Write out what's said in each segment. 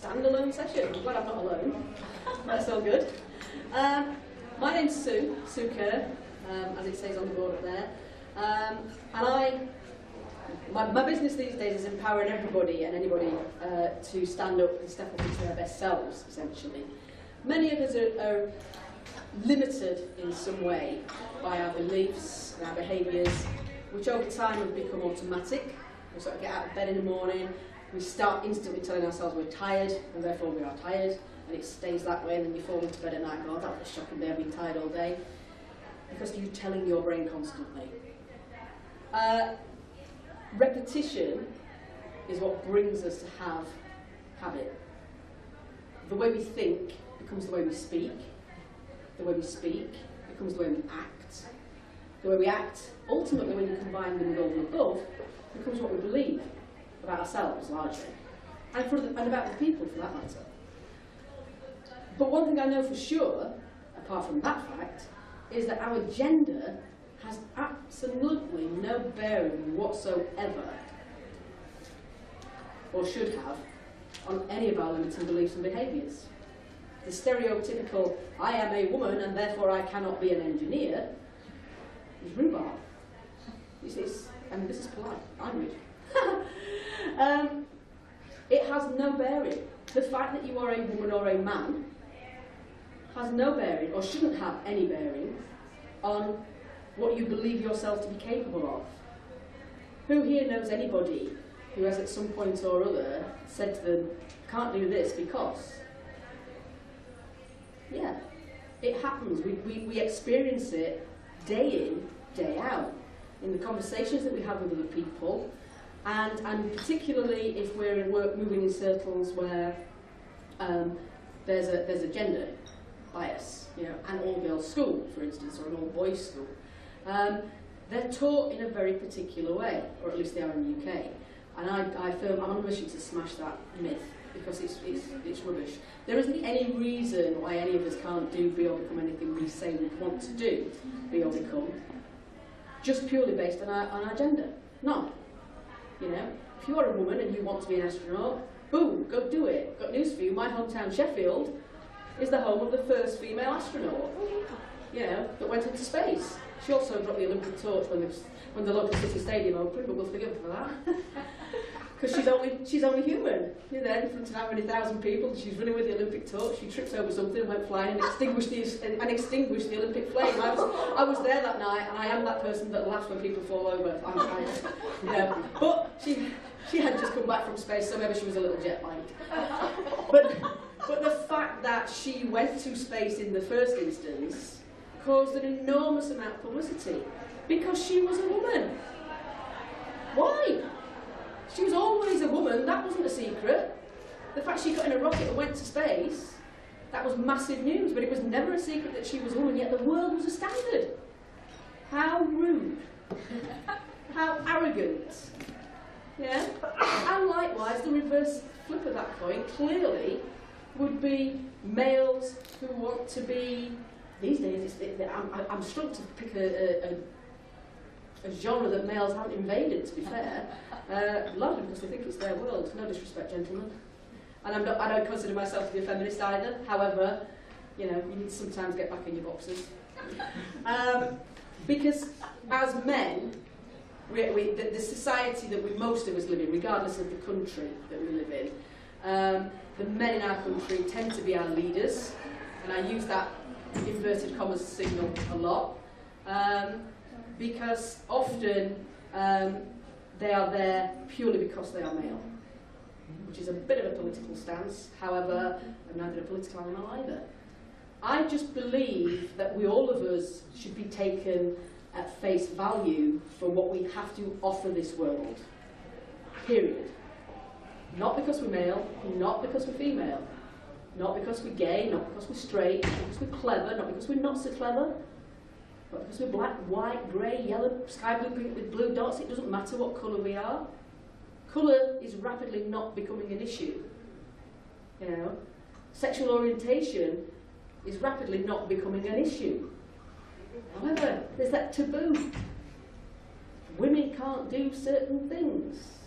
standalone session. I'm glad I'm not alone. That's all good. My name's Sue Kerr, as it says on the board up there. And my business these days is empowering everybody and anybody to stand up and step up into their best selves, essentially. Many of us are limited in some way by our beliefs and our behaviours, which over time have become automatic. We sort of get out of bed in the morning, we start instantly telling ourselves we're tired, and therefore we are tired, and it stays that way, and then you fall into bed at night and go, oh, that was a shocking day, I've been tired all day, because you're telling your brain constantly. Repetition is what brings us to have habit. The way we think becomes the way we speak. The way we speak becomes the way we act. The way we act, ultimately, when you combine them with all the above, becomes what we believe about ourselves, largely, and about the people, for that matter. But one thing I know for sure, apart from that fact, is that our gender has absolutely no bearing whatsoever, or should have, on any of our limiting beliefs and behaviours. The stereotypical, I am a woman and therefore I cannot be an engineer, is rhubarb. And this is polite, I'm rude. It has no bearing. The fact that you are a woman or a man has no bearing, or shouldn't have any bearing, on what you believe yourself to be capable of. Who here knows anybody who has at some point or other said to them, can't do this because? Yeah, it happens. We experience it day in, day out, in the conversations that we have with other people, and particularly if we're in work moving in circles where there's a gender bias, an all-girls school, for instance, or an all-boys school. They're taught in a very particular way, or at least they are in the UK. And I'm on a mission to smash that myth, because it's rubbish. There isn't any reason why any of us can't do, be, or become anything we say we want to do, be or become, just purely based on our gender. None. If you are a woman and you want to be an astronaut, boom, go do it. Got news for you, my hometown Sheffield is the home of the first female astronaut, that went into space. She also dropped the Olympic torch when the local city stadium opened, but we'll forgive her for that. Because she's only human. You're there in front of how many thousand people, she's running with the Olympic torch, she trips over something and went flying and extinguished the Olympic flame. I was there that night, and I am that person that laughs when people fall over. But she had just come back from space, so maybe she was a little jet lagged. But the fact that she went to space in the first instance caused an enormous amount of publicity, because she was a woman. Why? She was always a woman, that wasn't a secret. The fact she got in a rocket and went to space, that was massive news, but it was never a secret that she was a woman, yet the world was astounded. How rude. How arrogant. Yeah? And likewise, the reverse flip of that coin clearly would be males who want to be, these days, I'm struggling to pick a genre that males haven't invaded, to be fair, largely because they think it's their world. No disrespect, gentlemen. And I don't consider myself to be a feminist either. However, you need to sometimes get back in your boxes. Because as men, the society that most of us live in, regardless of the country that we live in, the men in our country tend to be our leaders, and I use that inverted commas signal a lot. Because often they are there purely because they are male, which is a bit of a political stance. However, I'm neither a political animal either. I just believe that all of us should be taken at face value for what we have to offer this world, period. Not because we're male, not because we're female, not because we're gay, not because we're straight, not because we're clever, not because we're not so clever, but because we're black, white, grey, yellow, sky blue, pink with blue dots. It doesn't matter what colour we are. Colour is rapidly not becoming an issue. Sexual orientation is rapidly not becoming an issue. However, there's that taboo. Women can't do certain things.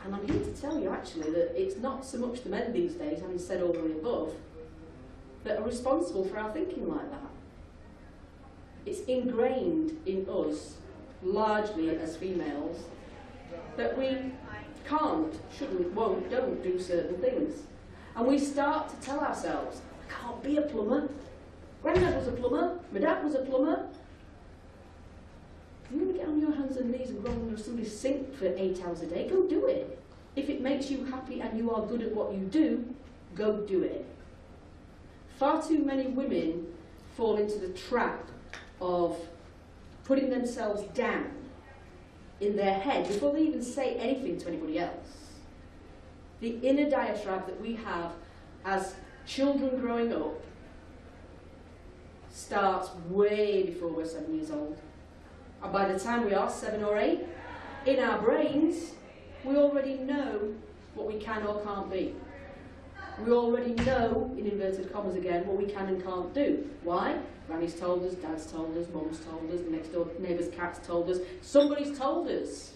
And I'm here to tell you actually that it's not so much the men these days, having said all the above, that are responsible for our thinking like that. It's ingrained in us, largely as females, that we can't, shouldn't, won't, don't do certain things. And we start to tell ourselves, I can't be a plumber. Granddad was a plumber, my dad was a plumber. If you want to get on your hands and knees and go under somebody's sink for 8 hours a day, go do it. If it makes you happy and you are good at what you do, go do it. Far too many women fall into the trap of putting themselves down in their head before they even say anything to anybody else. The inner diatribe that we have as children growing up starts way before we're 7 years old. And by the time we are 7 or 8, in our brains, we already know what we can or can't be. We already know, in inverted commas again, what we can and can't do. Why? Granny's told us, Dad's told us, Mum's told us, the next door neighbour's cat's told us, somebody's told us.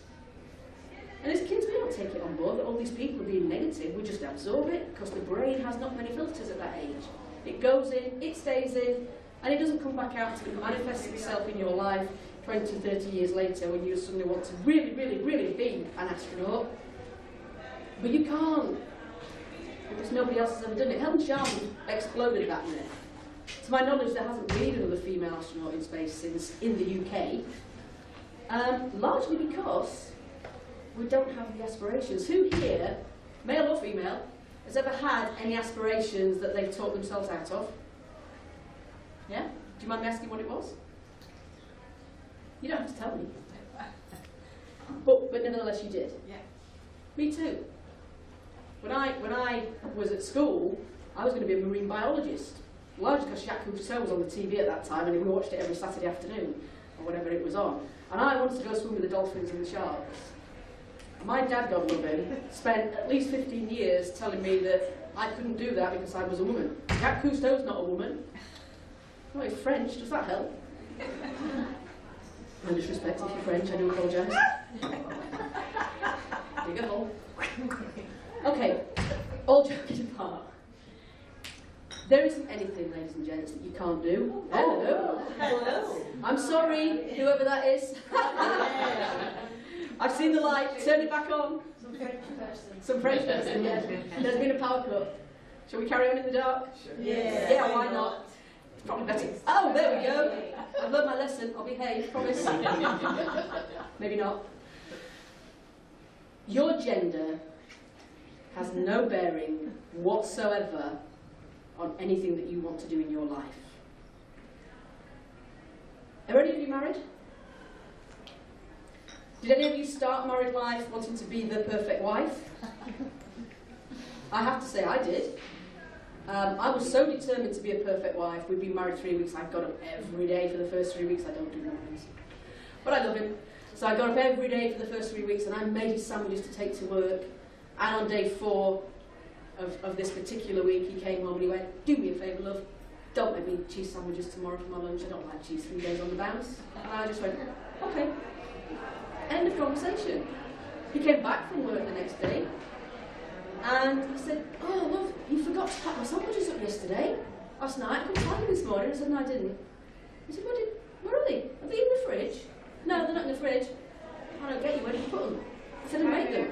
And as kids, we don't take it on board that all these people are being negative. We just absorb it because the brain has not many filters at that age. It goes in, it stays in, and it doesn't come back out until it manifests itself in your life 20, 30 years later when you suddenly want to really, really, really be an astronaut. But you can't, because nobody else has ever done it. Helen Sharman exploded that myth. To my knowledge, there hasn't been another female astronaut in space since in the UK, largely because we don't have the aspirations. Who here, male or female, has ever had any aspirations that they've taught themselves out of? Yeah? Do you mind me asking what it was? You don't have to tell me. But nevertheless, you did. Yeah. Me too. When I was at school, I was going to be a marine biologist. Largely because Jacques Cousteau was on the TV at that time, and we watched it every Saturday afternoon, or whatever it was on. And I wanted to go swim with the dolphins and the sharks. My dad, God love him, spent at least 15 years telling me that I couldn't do that because I was a woman. Jacques Cousteau's not a woman. Oh, he's French, does that help? No disrespect if you're French, I do apologise. Dig a hole. Okay, all joking apart. There isn't anything, ladies and gents, that you can't do. Hello. Hello. I'm sorry, whoever that is. I've seen the light, turn it back on. Some French person. Some French person, yeah. There's been a power cut. Shall we carry on in the dark? Sure. Yeah, why not? Probably better. Oh, there we go. I've learned my lesson. I'll behave, promise. Maybe not. Your gender has no bearing whatsoever on anything that you want to do in your life. Are any of you married? Did any of you start married life wanting to be the perfect wife? I have to say I did. I was so determined to be a perfect wife. We'd been married 3 weeks. I got up every day for the first 3 weeks. I don't do mornings. But I love him. So I got up every day for the first 3 weeks, and I made his sandwiches to take to work. And on day 4 of this particular week, he came home and he went, "Do me a favour, love. Don't make me cheese sandwiches tomorrow for my lunch. I don't like cheese 3 days on the bounce." And I just went, "Okay." End of conversation. He came back from work the next day, and I said, "Oh, love, you forgot to pack my sandwiches up last night. I couldn't find them this morning." I said, "No, I didn't." He said, "Where are they? Are they in the fridge?" "No, they're not in the fridge." "I don't get you. Where did you put them?" I said, "I made them."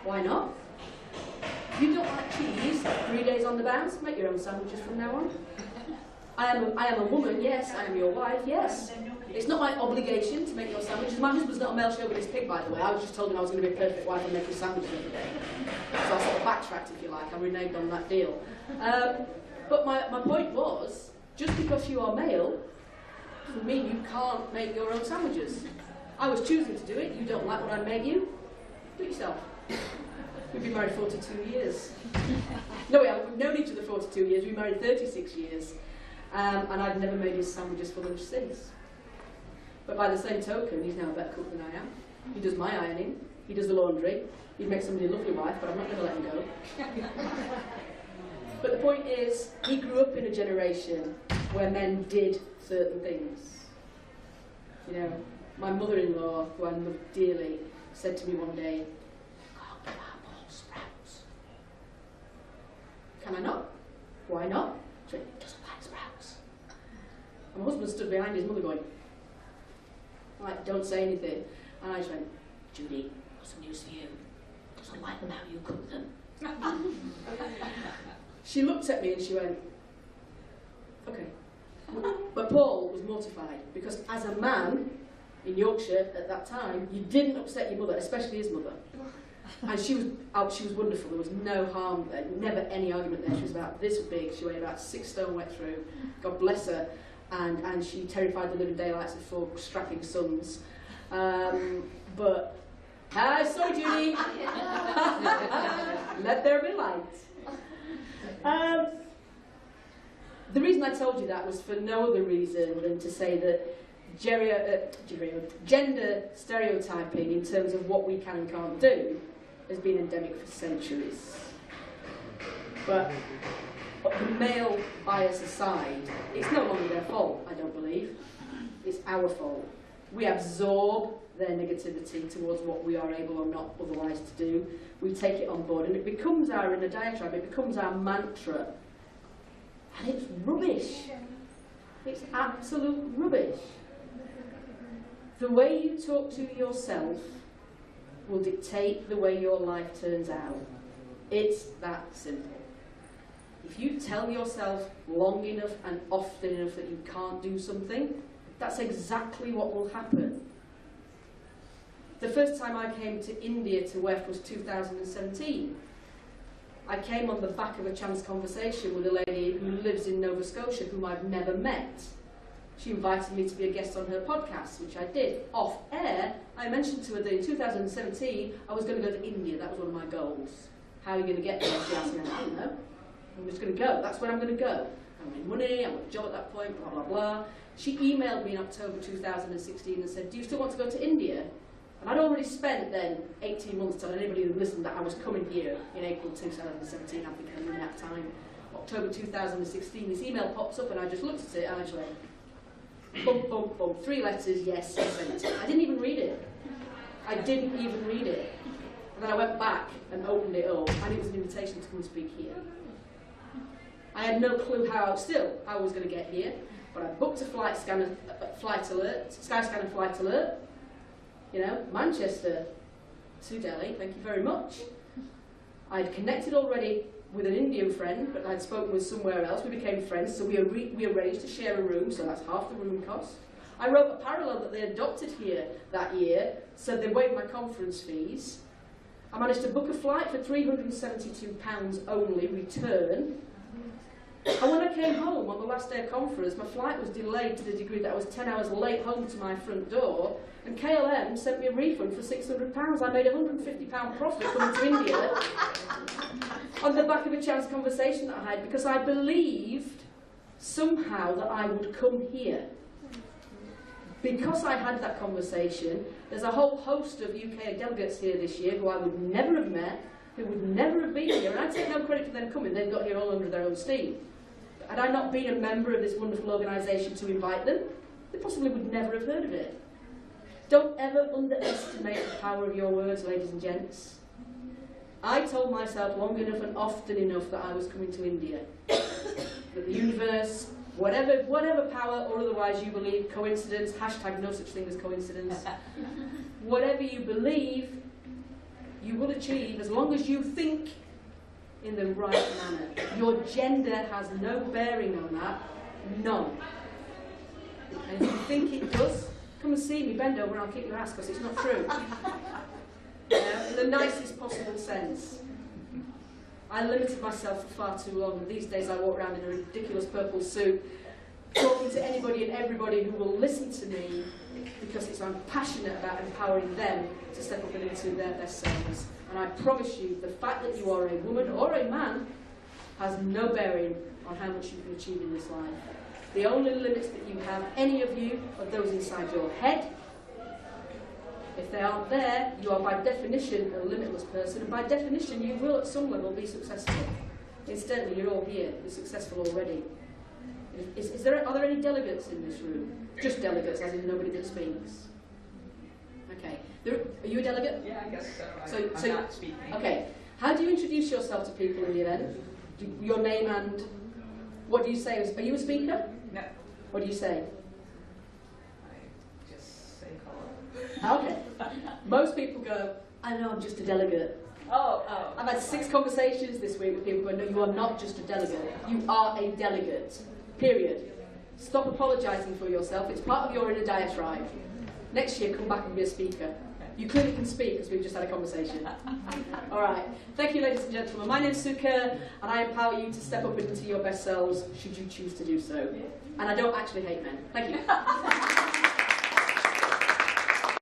"Why not? You don't like cheese 3 days on the bounce? Make your own sandwiches from now on." I am a woman, yes. I am your wife, yes. It's not my obligation to make your sandwiches. My husband's not a male chauvinist pig, by the way. I was just told him I was going to be a perfect wife and make his sandwiches every day. So I sort of backtracked, if you like. I reneged on that deal. But my point was, just because you are male, doesn't mean you can't make your own sandwiches. I was choosing to do it. You don't like what I make you? Do it yourself. We've been married 42 years. No, we haven't. We've known each other 42 years. We've been married 36 years. And I've never made his sandwiches for lunch since. But by the same token, he's now a better cook than I am. He does my ironing. He does the laundry. He'd make somebody a lovely wife, but I'm not going to let him go. But the point is, he grew up in a generation where men did certain things. You know, my mother-in-law, who I love dearly, said to me one day, "God, why not? She went, he doesn't like sprouts. And my husband stood behind his mother going, like, don't say anything. And I just went, Judy, got some news for you. Doesn't like them how you cook them. She looked at me and she went, okay. But Paul was mortified because as a man in Yorkshire at that time, you didn't upset your mother, especially his mother. And she was wonderful. There was no harm there, never any argument there. She was about this big. She weighed about 6 stone wet through. God bless her. And she terrified the living daylights of 4 strapping sons. But hi, sorry, Judy. Let there be light. The reason I told you that was for no other reason than to say that gender stereotyping in terms of what we can and can't do has been endemic for centuries. But the male bias aside, it's no longer their fault, I don't believe. It's our fault. We absorb their negativity towards what we are able or not otherwise to do. We take it on board and it becomes our inner diatribe, it becomes our mantra. And it's rubbish. It's absolute rubbish. The way you talk to yourself will dictate the way your life turns out. It's that simple. If you tell yourself long enough and often enough that you can't do something, that's exactly what will happen. The first time I came to India to work was 2017. I came on the back of a chance conversation with a lady who lives in Nova Scotia, whom I've never met. She invited me to be a guest on her podcast, which I did. Off air, I mentioned to her that in 2017, I was going to go to India. That was one of my goals. How are you going to get there? She asked me, I don't know. I'm just going to go. That's where I'm going to go. I made money, I got a job at that point, blah, blah, blah. She emailed me in October 2016 and said, do you still want to go to India? And I'd already spent then 18 months telling anybody who listened that I was coming here in April 2017, I think in that time. October 2016, this email pops up and I just looked at it and I just went, bump, bump, bump, 3 letters, yes, sent it. I didn't even read it. I didn't even read it. And then I went back and opened it up and it was an invitation to come and speak here. I had no clue how I was going to get here, but I booked a Skyscanner flight alert, you know, Manchester to Delhi, thank you very much. I'd connected already with an Indian friend, but I'd spoken with somewhere else. We became friends, so we arranged to share a room, so that's half the room cost. I wrote a parallel that they adopted here that year, so they waived my conference fees. I managed to book a flight for £372 only, return. And when I came home on the last day of conference, my flight was delayed to the degree that I was 10 hours late home to my front door, and KLM sent me a refund for £600. I made a £150 profit coming to India on the back of a chance conversation that I had, because I believed somehow that I would come here. Because I had that conversation, there's a whole host of UK delegates here this year who I would never have met, who would never have been here, and I take no credit for them coming. They've got here all under their own steam. Had I not been a member of this wonderful organisation to invite them, they possibly would never have heard of it. Don't ever underestimate the power of your words, ladies and gents. I told myself long enough and often enough that I was coming to India. That the universe, whatever power or otherwise you believe, coincidence, hashtag no such thing as coincidence, whatever you believe, you will achieve as long as you think in the right manner. Your gender has no bearing on that, none. And if you think it does, come and see me, bend over and I'll kick your ass, because it's not true. In the nicest possible sense. I limited myself for far too long, and these days I walk around in a ridiculous purple suit, talking to anybody and everybody who will listen to me, because I'm passionate about empowering them to step up into their best selves. And I promise you, the fact that you are a woman or a man has no bearing on how much you can achieve in this life. The only limits that you have, any of you, are those inside your head. If they aren't there, you are by definition a limitless person, and by definition you will at some level be successful. Instead, you're all here, you're successful already. Are there any delegates in this room? Just delegates, as in nobody that speaks. Okay. Are you a delegate? Yeah, I guess so. I'm not speaking. Okay. How do you introduce yourself to people in the event? Your name and What do you say? Are you a speaker? No. What do you say? I just say hello. Okay. Most people go, I know, I'm just a delegate. Oh. I've had 6 conversations this week with people going, no, you are not just a delegate. You are a delegate. Period. Stop apologising for yourself. It's part of your inner diatribe. Next year, come back and be a speaker. You clearly can speak because we've just had a conversation. All right. Thank you, ladies and gentlemen. My name's Suka, and I empower you to step up into your best selves should you choose to do so. And I don't actually hate men. Thank you.